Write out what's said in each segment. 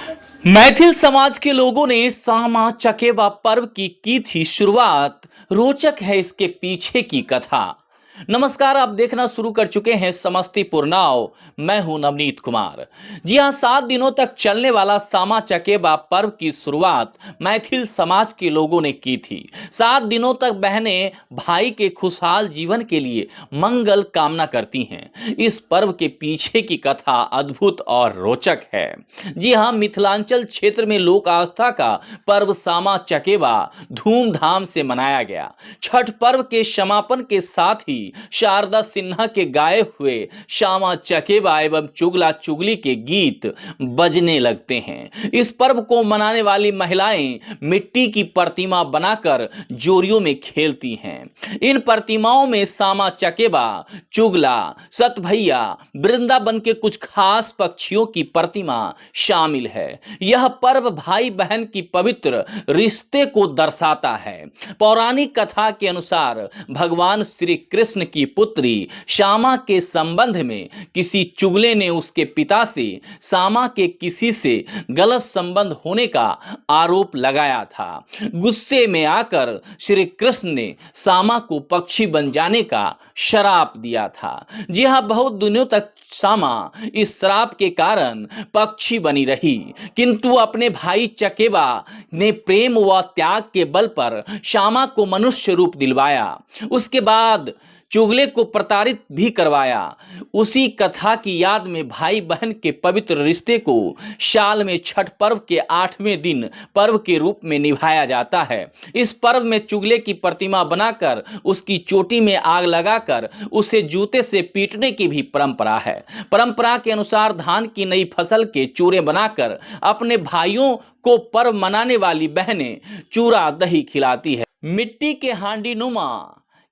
मैथिल समाज के लोगों ने सामा चकेवा पर्व की थी शुरुआत। रोचक है इसके पीछे की कथा। नमस्कार, आप देखना शुरू कर चुके हैं समस्तीपुर नाव। मैं हूं नवनीत कुमार। जी हां, 7 दिनों तक चलने वाला सामा चकेवा पर्व की शुरुआत मैथिल समाज के लोगों ने की थी। 7 दिनों तक बहनें भाई के खुशहाल जीवन के लिए मंगल कामना करती हैं। इस पर्व के पीछे की कथा अद्भुत और रोचक है। जी हां, मिथिलांचल क्षेत्र में लोक आस्था का पर्व सामा चकेवा धूमधाम से मनाया गया। छठ पर्व के समापन के साथ ही शारदा सिन्हा के गाए हुए सामा चकेवा एवं चुगला चुगली के गीत बजने लगते हैं। इस पर्व को मनाने वाली महिलाएं मिट्टी की प्रतिमा बनाकर जोरियों में खेलती हैं। इन प्रतिमाओं में सामा चकेवा, चुगला, सतभैया, वृंदावन के कुछ खास पक्षियों की प्रतिमा शामिल है। यह पर्व भाई बहन की पवित्र रिश्ते को दर्शाता है। पौराणिक कथा के अनुसार भगवान श्री कृष्ण की पुत्री श्यामा के संबंध में किसी चुगले ने उसके पिता से सामा के किसी से गलत संबंध होने का आरोप लगाया था। गुस्से में आकर श्री कृष्ण ने सामा को पक्षी बन जाने का श्राप दिया था। जी हां, बहुत दिनों तक सामा इस श्राप के कारण पक्षी बनी रही, किंतु अपने भाई चकेवा ने प्रेम व त्याग के बल पर श्यामा को मनुष्य रूप दिलवाया। उसके बाद चुगले को प्रताड़ित भी करवाया। उसी कथा की याद में भाई बहन के पवित्र रिश्ते को साल में छठ पर्व के 8वें दिन पर्व के रूप में निभाया जाता है। इस पर्व में चुगले की प्रतिमा बनाकर उसकी चोटी में आग लगाकर उसे जूते से पीटने की भी परंपरा है। परंपरा के अनुसार धान की नई फसल के चूरे बनाकर अपने भाइयों को पर्व मनाने वाली बहनें चूरा दही खिलाती है। मिट्टी के हांडी नुमा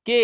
के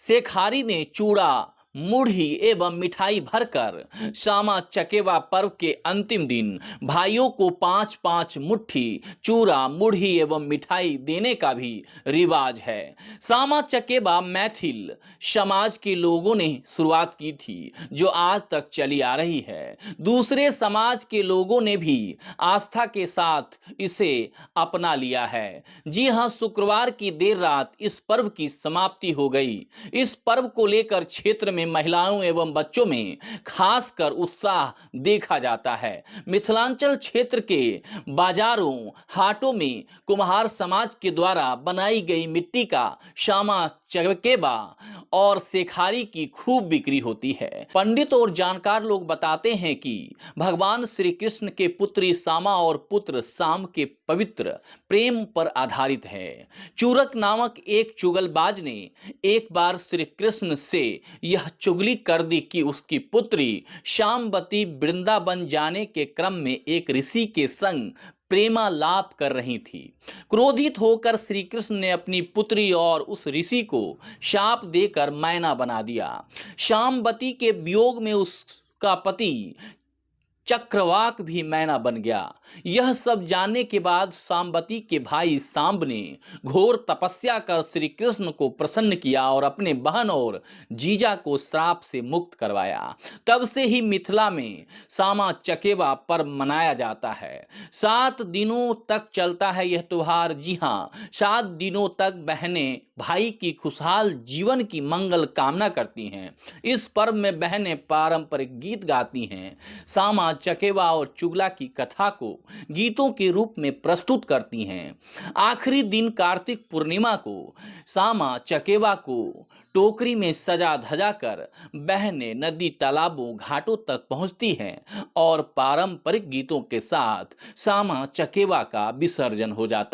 सेखारी में चूड़ा, मुढ़ी एवं मिठाई भरकर सामा चकेवा पर्व के अंतिम दिन भाइयों को 5-5 मुट्ठी चूरा, मुढ़ी एवं मिठाई देने का भी रिवाज है। सामा चकेवा मैथिल समाज के लोगों ने शुरुआत की थी, जो आज तक चली आ रही है। दूसरे समाज के लोगों ने भी आस्था के साथ इसे अपना लिया है। जी हां, शुक्रवार की देर रात इस पर्व की समाप्ति हो गई। इस पर्व को लेकर क्षेत्र में महिलाओं एवं बच्चों में खासकर उत्साह देखा जाता है। मिथिलांचल क्षेत्र के बाजारों, हाटों में कुम्हार समाज के द्वारा बनाई गई मिट्टी का सामा चकेवा और सेखारी की खूब बिक्री होती है। पंडित और जानकार लोग बताते हैं कि भगवान श्री कृष्ण के पुत्री सामा और पुत्र साम के पवित्र प्रेम पर आधारित है। चूरक नामक एक चुगलबाज ने एक बार श्री कृष्ण से यह चुगली कर दी कि उसकी पुत्री शामवती वृंदावन जाने के क्रम में एक ऋषि के संग प्रेमालाप कर रही थी। क्रोधित होकर श्री कृष्ण ने अपनी पुत्री और उस ऋषि को शाप देकर मैना बना दिया। शामवती के वियोग में उसका पति चक्रवाक भी मैना बन गया। यह सब जानने के बाद साम्बती के भाई सांब ने घोर तपस्या कर श्री कृष्ण को प्रसन्न किया और अपने बहन और जीजा को श्राप से मुक्त करवाया। तब से ही मिथिला में सामा चकेवा पर्व मनाया जाता है। 7 दिनों तक चलता है यह त्योहार। जी हाँ, 7 दिनों तक बहनें भाई की खुशहाल जीवन की मंगल कामना करती हैं। इस पर्व में बहनें पारंपरिक गीत गाती हैं, सामा चकेवा और चुगला की कथा को गीतों के रूप में प्रस्तुत करती हैं। आखिरी दिन कार्तिक पूर्णिमा को सामा चकेवा को टोकरी में सजा धजा कर बहनें नदी, तालाबों, घाटों तक पहुंचती हैं और पारंपरिक गीतों के साथ सामा चकेवा का विसर्जन हो जाता है।